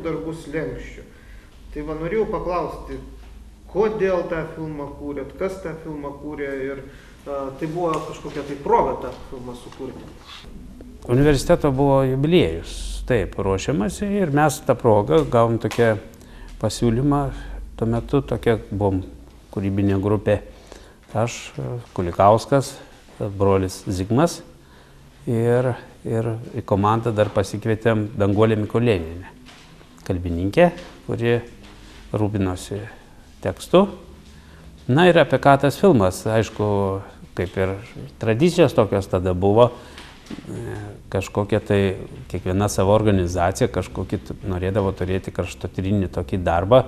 darbų slenksčių. Tai va norėjau paklausti, kodėl tą filmą kūrėt, kas tą filmą kūrė ir tai buvo kažkokia tai proga tą filmą sukurti. Universiteto buvo jubiliejus, taip, ruošiamasi ir mes tą progą gavom tokią pasiūlymą. Tuo metu tokia buvom kūrybinė grupė. Aš, Kulikauskas, brolis Zigmas ir į komandą dar pasikvietėm Danguolę Mikulėnienę, kalbininkė, kuri rūpinosi tekstu. Na ir apie ką tas filmas, aišku, kaip ir tradicijos tokios tada buvo, kažkokia tai kiekviena savo organizacija kažkokį norėdavo turėti kraštotyrinį tokį darbą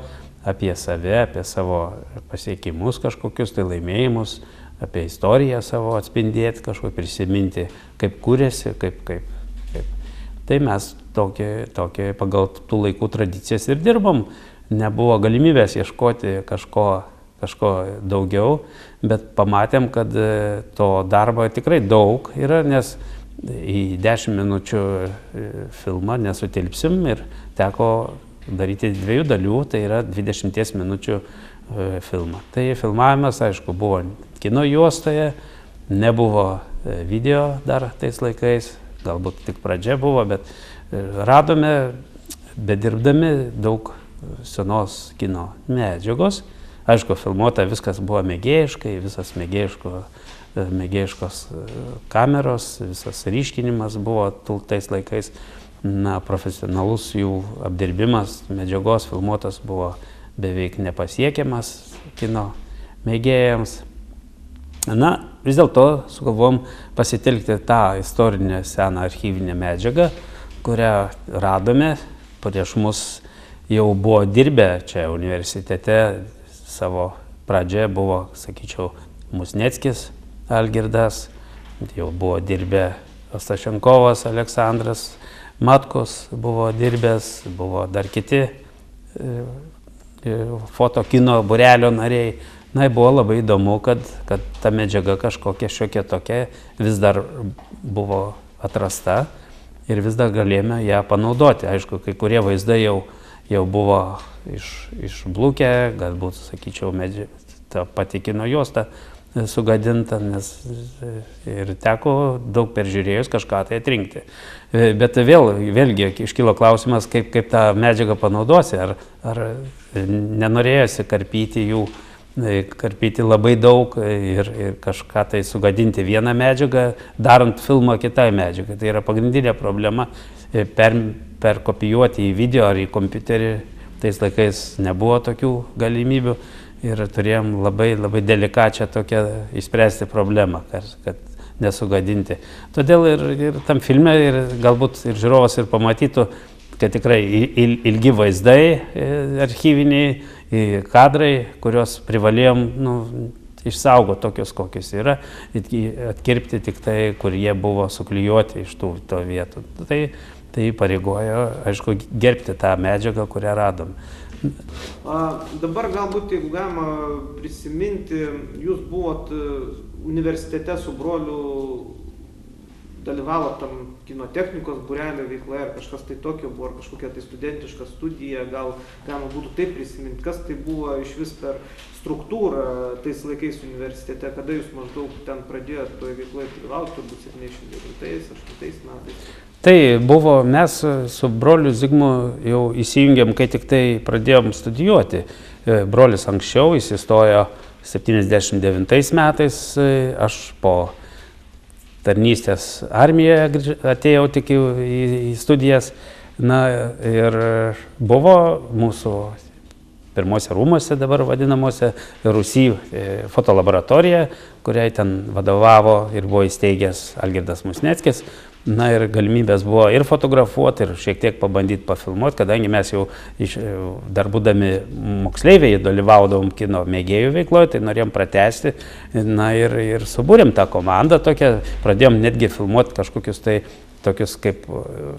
apie save, apie savo pasiekimus kažkokius, tai laimėjimus, apie istoriją savo atspindėti, kažko prisiminti, kaip kūrėsi, kaip. Tai mes tokie pagal tų laikų tradicijas ir dirbom. Nebuvo galimybės ieškoti kažko daugiau, bet pamatėm, kad to darbo tikrai daug yra, nes į 10 minučių filmą nesutilpsim ir teko daryti 2 dalių, tai yra 20 minučių filmą. Tai filmavimas, aišku, buvo kino juostoje, nebuvo video dar tais laikais, galbūt tik pradžia buvo, bet radome, bedirbdami, daug senos kino medžiagos. Aišku, filmuota viskas buvo mėgėjiškai, visas mėgėjiškos kameros, visas ryškinimas buvo tais laikais. Na, profesionalus jų apdirbimas, medžiagos filmuotas buvo beveik nepasiekiamas kino mėgėjams. Na, vis dėlto sugalvom pasitelkti tą istorinę seną archyvinę medžiagą, kurią radome. Prieš mus jau buvo dirbę čia universitete, savo pradžioje buvo, sakyčiau, Musneckis Algirdas, jau buvo dirbę Ostašenkovas Aleksandras, Matkus buvo dirbęs, buvo dar kiti fotokino būrelio nariai. Na, buvo labai įdomu, kad ta medžiaga kažkokia šiokia tokia vis dar buvo atrasta ir vis dar galėjome ją panaudoti. Aišku, kai kurie vaizdai jau buvo išblukę, galbūt, sakyčiau, ta pati kino juosta sugadinta, nes ir teko daug peržiūrėjus kažką tai atrinkti. Bet vėlgi iškilo klausimas, kaip tą medžiagą panaudosi, ar nenorėjosi karpyti labai daug ir kažką tai sugadinti vieną medžiagą, darant filmą kitai medžiagai. Tai yra pagrindinė problema, perkopijuoti į video ar į kompiuterį. Tais laikais nebuvo tokių galimybių. Ir turėjom labai delikačią tokią išspręsti problemą, kad nesugadinti. Todėl ir tam filme, ir galbūt ir žiūrovas ir pamatytų, kad tikrai ilgi vaizdai archyviniai, kadrai, kuriuos privalėjom išsaugoti tokius, kokius yra, atkirpti tik tai, kur jie buvo suklijuoti iš to vietų. Tai pareigojo, aišku, gerbti tą medžiagą, kurią radom. Dabar galbūt, jeigu galima prisiminti, jūs buvot universitete su broliu, dalyvavot tam kino technikos būrelio veikloje, ar kažkas tai tokio buvo, ar kažkokia tai studentiška studija, gal galima būtų taip prisiminti, kas tai buvo iš vis per struktūrą tais laikais universitete, kada jūs maždaug ten pradėjot toje veikloje dalyvauti, turbūt 79-8 metais. Tai buvo, mes su broliu Zigmu jau įsijungėm, kai tik tai pradėjom studijuoti. Brolis anksčiau įsistojo 79 metais, aš po tarnystės armijoje atėjau tik į studijas. Na ir buvo mūsų pirmose rūmuose, dabar vadinamuose, Rūsy fotolaboratorija, kuriai ten vadovavo ir buvo įsteigęs Algirdas Musneckis. Na ir galimybės buvo ir fotografuoti, ir šiek tiek pabandyti pafilmuoti, kadangi mes jau dar būdami moksleiviai dalyvaudavom kino mėgėjų veikloje, tai norėjom pratęsti. Na ir subūrėm tą komandą tokią, pradėjom netgi filmuoti kažkokius tai tokius kaip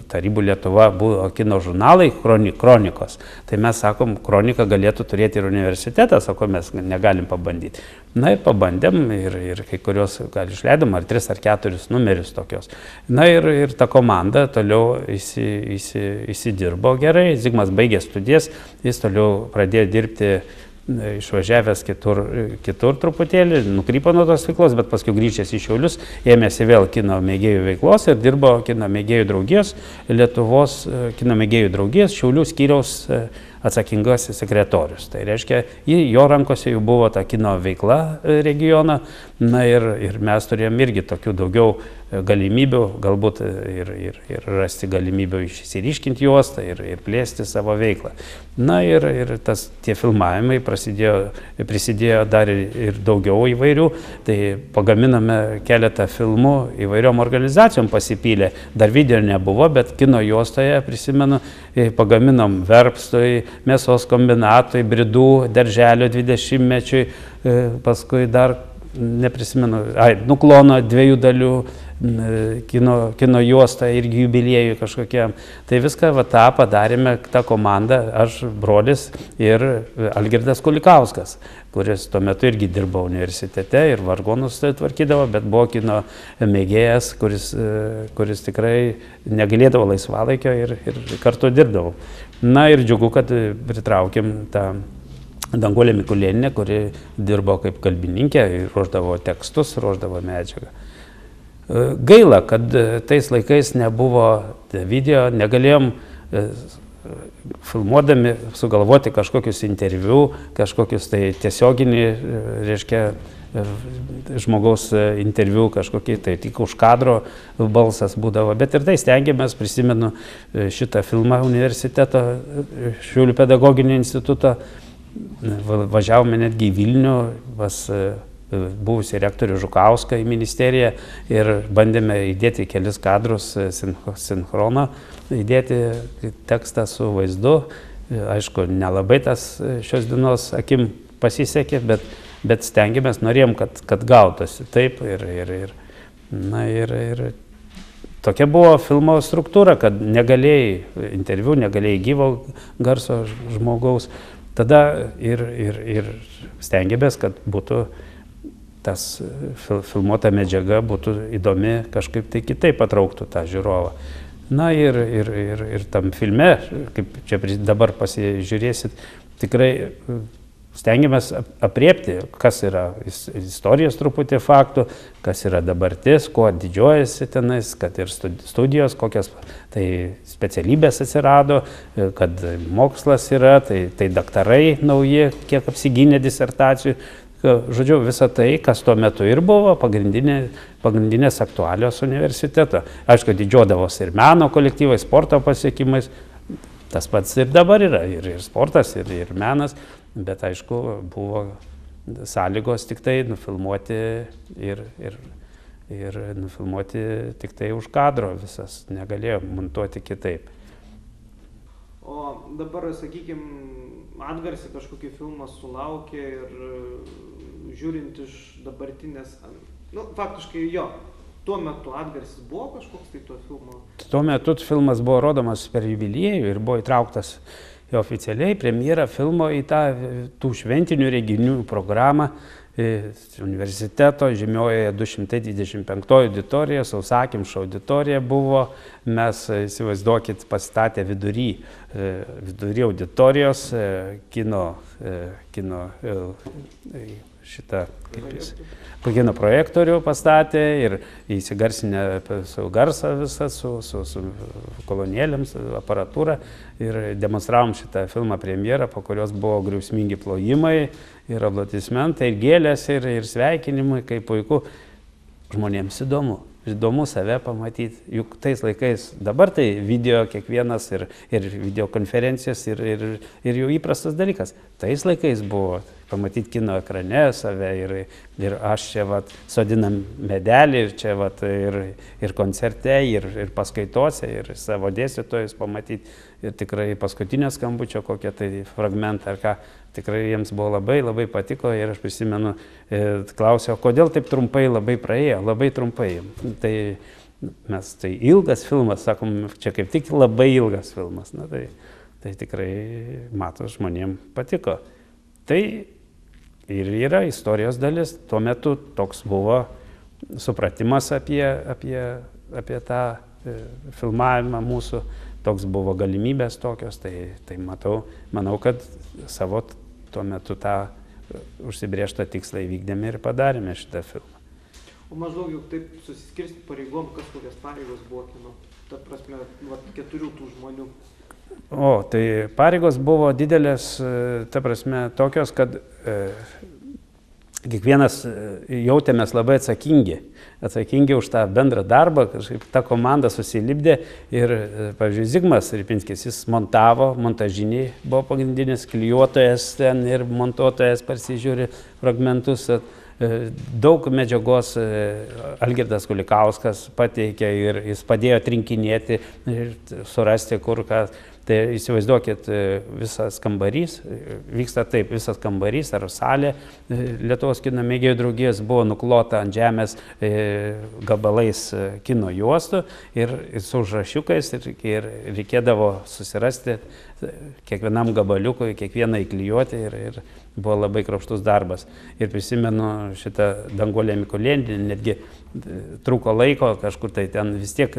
Tarybų Lietuva buvo kino žurnalai, kronikos. Tai mes sakom, kroniką galėtų turėti ir universitetas, o ko mes negalim pabandyti. Na ir pabandėm ir kai kurios gal išleidom, ar 3 ar 4 numerius tokios. Na ir ta komanda toliau įsidirbo gerai. Zigmas baigė studijas, jis toliau pradėjo dirbti, išvažiavęs kitur truputėlį, nukrypo nuo tos veiklos, bet paskui grįžęs į Šiaulius, ėmėsi vėl kino mėgėjų veiklos ir dirbo kino mėgėjų draugijos, Lietuvos kino mėgėjų draugijos Šiaulių skyriaus atsakingasis sekretorius. Tai reiškia, jo rankose jau buvo ta kino veikla regiono, na ir mes turėjom irgi tokių daugiau galimybių, galbūt ir rasti galimybių išsiryškinti juostą ir plėsti savo veiklą. Na ir tie filmavimai prisidėjo dar ir daugiau įvairių, tai pagaminame keletą filmų įvairiom organizacijom pasipylė, dar video nebuvo, bet kino juostoje, prisimenu, pagaminom Verpstui, Mėsos kombinatui, Bridų darželio 20-mečiui, paskui dar, neprisimenu, Nuklono 2 dalių kino juostą irgi jubiliejui kažkokiam. Tai viską tą padarėme, tą komandą, aš, brolis ir Algirdas Kulikauskas, kuris tuo metu irgi dirbo universitete ir vargonus tvarkydavo, bet buvo kino mėgėjas, kuris tikrai negalėdavo laisvalaikio ir kartu dirbdavo. Na ir džiugu, kad pritraukėm tą Danguolę Mikulėnienę, kuri dirbo kaip kalbininkė, ruošdavo tekstus, ruošdavo medžiagą. Gaila, kad tais laikais nebuvo video, negalėjom filmuodami sugalvoti kažkokius interviu, kažkokius tai tiesioginį, reiškia, žmogaus interviu kažkokį, tai tik už kadro balsas būdavo, bet ir tai stengiamės, prisimenu šitą filmą universiteto, Šiaulių pedagoginio instituto, važiavome netgi į Vilnių pas buvusi rektorių Žukauską į ministeriją ir bandėme įdėti kelis kadrus sinchrono, įdėti tekstą su vaizdu. Aišku, nelabai tas šios dienos akim pasisekė, bet stengiamės, norėjom, kad gautųsi taip ir tokia buvo filmo struktūra, kad negalėjai interviu, negalėjai gyvo garso žmogaus. Tada ir stengiamės, kad būtų tas filmuota medžiaga būtų įdomi, kažkaip tai kitaip patrauktų tą žiūrovą. Na ir tam filme, kaip čia dabar pasižiūrėsit, tikrai stengiamės apriepti, kas yra istorijos truputį faktų, kas yra dabartis, kuo didžiuojasi tenais, kad ir studijos, kokias tai specialybės atsirado, kad mokslas yra, tai daktarai nauji, kiek apsigynė disertacijų. Žodžiu, visa tai, kas tuo metu ir buvo pagrindinės aktualios universiteto. Aišku, didžiuodavosi ir meno kolektyvai, sporto pasiekimais. Tas pats ir dabar yra, ir sportas, ir menas, bet aišku, buvo sąlygos tik tai nufilmuoti ir nufilmuoti tik tai už kadro visas, negalėjo montuoti kitaip. O dabar, sakykime, atgarsį kažkokį filmą sulaukė ir žiūrint iš dabartinės, faktiškai jo. Tuo metu atgarsis buvo kažkoks tai to filmo? Tuo metu filmas buvo rodomas per jubiliejų ir buvo įtrauktas oficialiai premjera filmo į tų šventinių renginių programą universiteto žymiojoje 225 auditorija, sausakimša auditorija buvo. Mes, įsivaizduokit, pastatę vidury auditorijos kino projektorių pastatė ir įsigarsinę su garsą visą, su kolonėlėms, aparatūrą ir demonstravom šitą filmą premjerą, po kurios buvo griausmingi plojimai ir aplodismentai, ir gėlės, ir sveikinimai, kaip puiku. Žmonėms įdomu save pamatyti, juk tais laikais, dabar tai video kiekvienas ir videokonferencijos ir jau įprastas dalykas. Tais laikais buvo pamatyti kino ekrane save ir aš čia sodinam medelį ir čia ir koncerte, ir paskaitose, ir savo dėstytojus pamatyti ir tikrai paskutinio skambučio kokią tai fragmentą ar ką. Tikrai jiems buvo labai patiko ir aš prisimenu, klausiau, kodėl taip trumpai labai praėjo, labai trumpai. Tai mes tai ilgas filmas, sakom, čia kaip tik labai ilgas filmas. Na, tai tikrai, matos, žmonėms patiko. Tai ir yra istorijos dalis. Tuo metu toks buvo supratimas apie tą filmavimą mūsų, toks buvo galimybės tokios. Tai manau, kad savo tuo metu tą užsibrėžtą tikslą įvykdėme ir padarėme šitą filmą. O maždaug juk taip susiskirsti pareigom, kas kokias pareigos buvo kino, ta prasme, 4 tų žmonių. O, tai pareigos buvo didelės, ta prasme, tokios, kad kiekvienas jautėmės labai atsakingi už tą bendrą darbą, kažkaip ta komanda susilipdė ir, pavyzdžiui, Zigmas Ripinskis, jis montavo, montažiniai buvo pagrindinis, klijuotojas ten ir montuotojas pasižiūri fragmentus. Daug medžiagos Algirdas Kulikauskas pateikė ir jis padėjo trinkinėti, surasti kur ką. Tai įsivaizduokit, visas kambarys, vyksta taip, visas kambarys ar salė Lietuvos kino mėgėjų draugijos buvo nuklota ant žemės gabalais kino juostų ir su užrašiukais ir reikėdavo susirasti kiekvienam gabaliukui, kiekvieną įklijuoti ir buvo labai kruopštus darbas. Ir prisimenu šitą Danguolę Mikulėnienę, netgi trūko laiko, kažkur tai ten vis tiek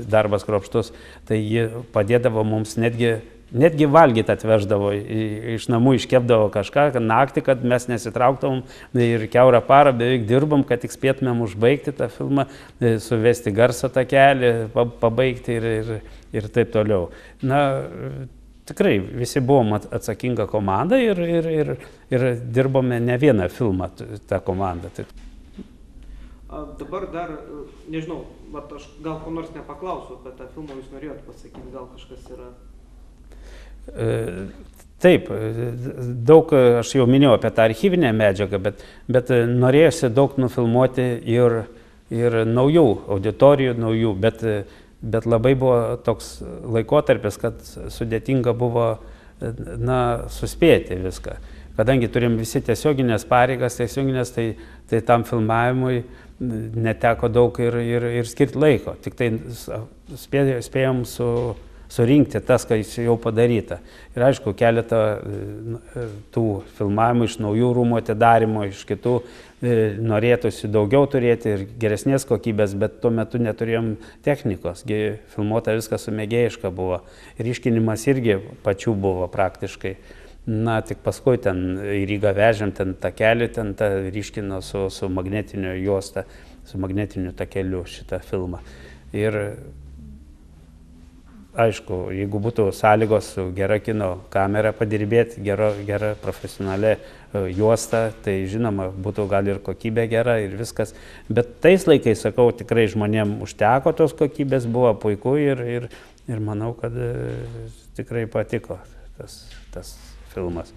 darbas kruopštus, tai ji padėdavo mums netgi valgyti atveždavo, iš namų iškepdavo kažką, kad naktį, kad mes nesitrauktavom ir kiaurą parą beveik dirbom, kad tik spėtumėm užbaigti tą filmą, suvesti garso takelį, pabaigti ir taip toliau. Na, tikrai visi buvom atsakinga komanda ir dirbome ne vieną filmą tą komandą. Dabar dar, nežinau, aš gal ko nors nepaklausiu apie tą filmą, jūs norėjot pasakyti, gal kažkas yra? Taip, daug, aš jau minėjau apie tą archyvinę medžiagą, bet norėjusi daug nufilmuoti ir naujų auditorijų, bet labai buvo toks laikotarpis, kad sudėtinga buvo suspėti viską. Kadangi turim visi tiesioginės pareigas, tai tam filmavimui neteko daug ir skirti laiko. Tik tai spėjom surinkti tas, kas jau padaryta. Ir aišku, keletą tų filmavimų iš naujų rūmų atidarimo, iš kitų norėtųsi daugiau turėti ir geresnės kokybės, bet tuo metu neturėjom technikos. Filmuota viskas sumėgėjiška buvo. Ryškinimas irgi pačių buvo praktiškai. Na, tik paskui ten į Rygą vežėm, ten takelį, ten tą ryškino su magnetinio juosta, su magnetiniu takeliu šitą filmą. Ir aišku, jeigu būtų sąlygos su gera kino kamera padirbėti, gera profesionalė juosta, tai žinoma, būtų gal ir kokybė gera ir viskas. Bet tais laikais, sakau, tikrai žmonėm užteko tos kokybės, buvo puiku ir manau, kad tikrai patiko tas filmas.